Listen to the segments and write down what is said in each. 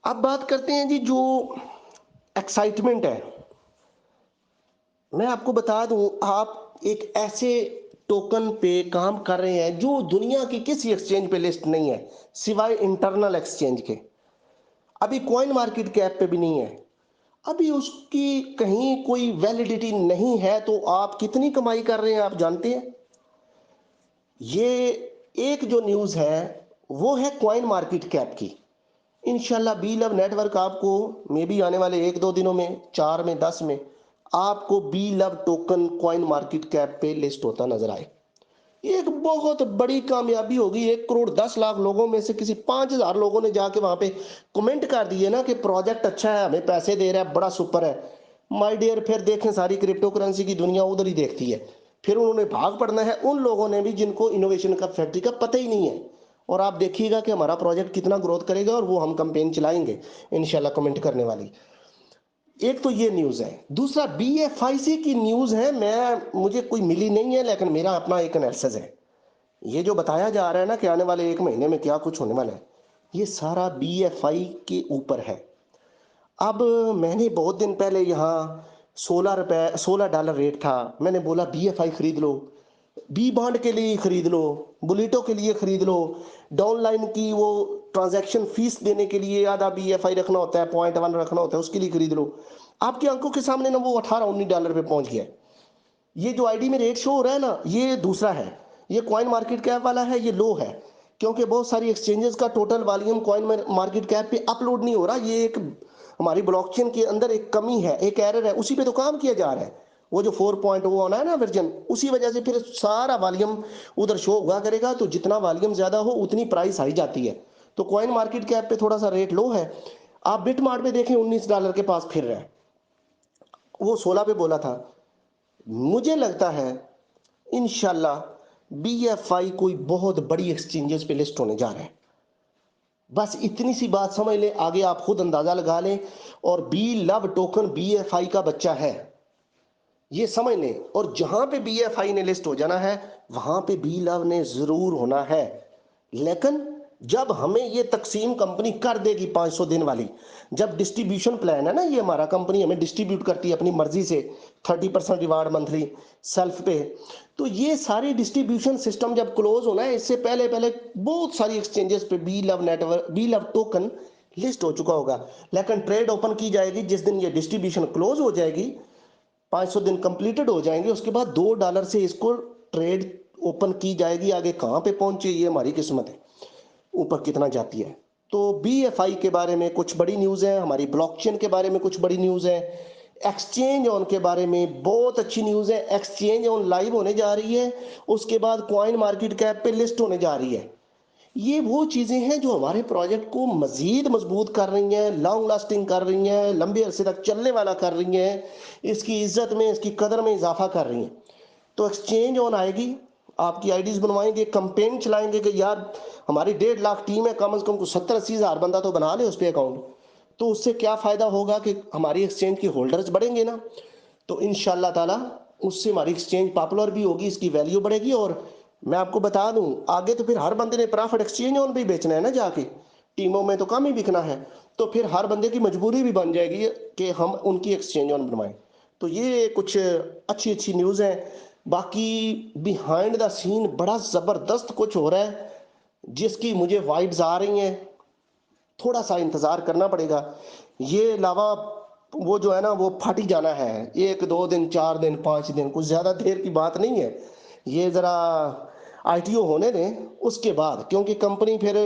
अब बात करते हैं जी जो एक्साइटमेंट है। मैं आपको बता दूं, आप एक ऐसे टोकन पे काम कर रहे हैं जो दुनिया की किसी एक्सचेंज पे लिस्ट नहीं है सिवाय इंटरनल एक्सचेंज के। अभी कॉइन मार्केट कैप पे भी नहीं है। अभी उसकी कहीं कोई वैलिडिटी नहीं है, तो आप कितनी कमाई कर रहे हैं आप जानते हैं? ये एक जो न्यूज़ है वो है कॉइन मार्केट कैप की। इंशाल्लाह बी लव नेटवर्क आपको मे बी आने वाले एक दो दिनों में, 4 में, 10 में आपको B love token coin market cap पे लिस्ट होता नजर आए। ये एक बहुत बड़ी कामयाबी होगी। 1 करोड़ 10 लाख लोगों में से किसी 5,000 लोगों ने जाके वहां पे कमेंट कर दिए ना कि प्रोजेक्ट अच्छा है, हमें पैसे दे रहा है, बड़ा सुपर है। माय डियर, फिर देखें सारी क्रिप्टो करेंसी की दुनिया उधर ही देखती है। फिर उन्होंने भाग पड़ना है उन लोगों ने भी जिनको इनोवेशन का फैक्ट्री का पता ही नहीं है। और आप देखिएगा कि हमारा प्रोजेक्ट कितना ग्रोथ करेगा और वो हम कंपेन चलाएंगे इंशाल्लाह कमेंट करने वाली। एक तो ये न्यूज़ है। दूसरा बीएफआईसी की न्यूज़ है, मैं मुझे कोई मिली नहीं है लेकिन मेरा अपना एक एनालिसिस है। ये जो बताया जा रहा है ना कि आने वाले एक महीने में क्या कुछ होने वाला है, ये सारा बीएफआई के ऊपर है। अब मैंने बहुत दिन पहले यहाँ $16 रेट था, मैंने बोला बीएफआई खरीद लो, बी बॉन्ड के लिए खरीद लो, बुलेटो के लिए खरीद लो, डाउनलाइन की वो ट्रांजैक्शन फीस देने के लिए आधा बीएफआई रखना होता है, .1 रखना होता है, उसके लिए खरीद लो। आपकी आंखों के सामने ना वो $18-19 पे पहुंच गया है। ये जो आईडी में रेट शो हो रहा है ना, ये दूसरा है। ये कॉइन मार्केट कैप वाला है, ये लो है। क्योंकि बहुत सारी एक्सचेंजेस का total volume coin market cap पे अपलोड नहीं हो रहा। ये एक हमारी ब्लॉकचेन के अंदर एक कमी है, एक एरर है, उसी पे तो काम किया जा रहा है। वो जो 4.0 आना है ना वर्जन, उसी वजह से फिर सारा वॉल्यूम उधर शो हुआ करेगा। तो जितना वॉल्यूम ज्यादा हो उतनी प्राइस हाई जाती है। तो कॉइन मार्केट कैप पे थोड़ा सा रेट लो है। आप बिट मार्ट पे देखें, $19 के पास फिर रहा है। वो 16 पे बोला था। मुझे लगता है इंशाल्लाह बीएफआई कोई बहुत बड़ी एक्सचेंजेस पे लिस्ट होने जा रहा है। बस इतनी सी बात समझ लें, आगे आप खुद अंदाजा लगा लें। और बी लव टोकन बीएफआई का बच्चा है, ये समझ लें। और जहां पे बीएफआई ने लिस्ट हो जाना है, वहां पे बी लव ने जरूर होना है। लेकिन जब हमें ये तकसीम कंपनी कर देगी 500 दिन वाली, जब डिस्ट्रीब्यूशन प्लान है ना, ये हमारा कंपनी हमें डिस्ट्रीब्यूट करती है अपनी मर्जी से 30% रिवार्ड मंथली सेल्फ पे। तो ये सारी डिस्ट्रीब्यूशन सिस्टम जब क्लोज होना है, इससे पहले पहले बहुत सारी एक्सचेंजेस पे B love network, B love token list हो चुका होगा। लेकिन ट्रेड ओपन की जाएगी जिस दिन ये डिस्ट्रीब्यूशन क्लोज हो जाएगी, 500 दिन कंप्लीटेड हो जाएंगे, उसके बाद $2 से इसको ट्रेड ओपन की जाएगी। आगे कहां पे पहुंचे ये हमारी किस्मत है, ऊपर कितना जाती है। तो बीएफआई के बारे में कुछ बड़ी न्यूज़ है, हमारी ब्लॉकचेन के बारे में कुछ बड़ी न्यूज़ है, एक्सचेंज ऑन के बारे में बहुत अच्छी न्यूज़ है। एक्सचेंज ऑन लाइव होने जा रही है, उसके बाद कॉइन मार्केट कैप पे लिस्ट होने जा रही है। ये वो चीज़ें हैं जो हमारे प्रोजेक्ट को मजीद मजबूत कर रही हैं, लॉन्ग लास्टिंग कर रही हैं, लंबे अरसे तक चलने वाला कर रही हैं, इसकी इज्जत में, इसकी कदर में इजाफा कर रही हैं। तो एक्सचेंज ऑन आएगी, आपकी आईडीज बनवाएंगे, कंपेन चलाएंगे कि यार हमारी 1.5 लाख टीम है, कम से कम को 70-80 हज़ार बंदा तो बना ले उस पर अकाउंट। तो उससे क्या फायदा होगा कि हमारी एक्सचेंज के होल्डर्स बढ़ेंगे ना। तो इंशाल्लाह ताला उससे हमारी एक्सचेंज पॉपुलर भी होगी, इसकी वैल्यू बढ़ेगी। और मैं आपको बता दूं, आगे तो फिर हर बंदे ने प्रॉफिट एक्सचेंज ऑन पे ही बेचना है ना जाके, टीमों में तो कम ही बिकना है। तो फिर हर बंदे की मजबूरी भी बन जाएगी कि हम उनकी एक्सचेंज ऑन बनवाएं। तो ये कुछ अच्छी अच्छी न्यूज़ है। बाकी बिहाइंड द सीन बड़ा जबरदस्त कुछ हो रहा है जिसकी मुझे वाइब्स आ रही हैं। थोड़ा सा इंतजार करना पड़ेगा। ये लावा वो जो है ना वो फट ही जाना है, 1 2 दिन, 4 दिन, 5 दिन, कुछ ज्यादा देर की बात नहीं है। ये जरा आईटीओ होने दें उसके बाद, क्योंकि कंपनी फिर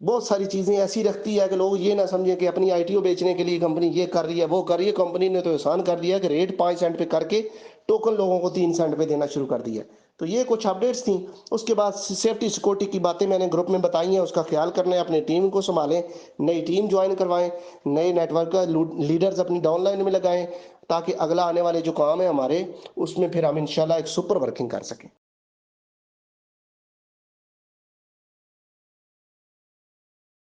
बहुत सारी चीजें ऐसी रखती है कि लोग ये ना समझें कि अपनी आईटीओ बेचने के लिए कंपनी ये कर रही है वो कर रही है। कंपनी ने तो एहसान कर दिया कि रेट 5 सेंट पे करके टोकन लोगों को 3 सेंट पे देना शुरू कर दिया। तो ये कुछ अपडेट्स थी। उसके बाद सेफ्टी सिक्योरिटी की बातें मैंने ग्रुप में बताई हैं, उसका ख्याल करना है, अपनी टीम को संभालें, नई टीम ज्वाइन करवाएं, नए नेटवर्क लीडर्स अपनी डाउनलाइन में लगाएं, ताकि अगला आने वाले जो काम है हमारे, उसमें फिर हम इंशाल्लाह एक सुपर वर्किंग कर सकें।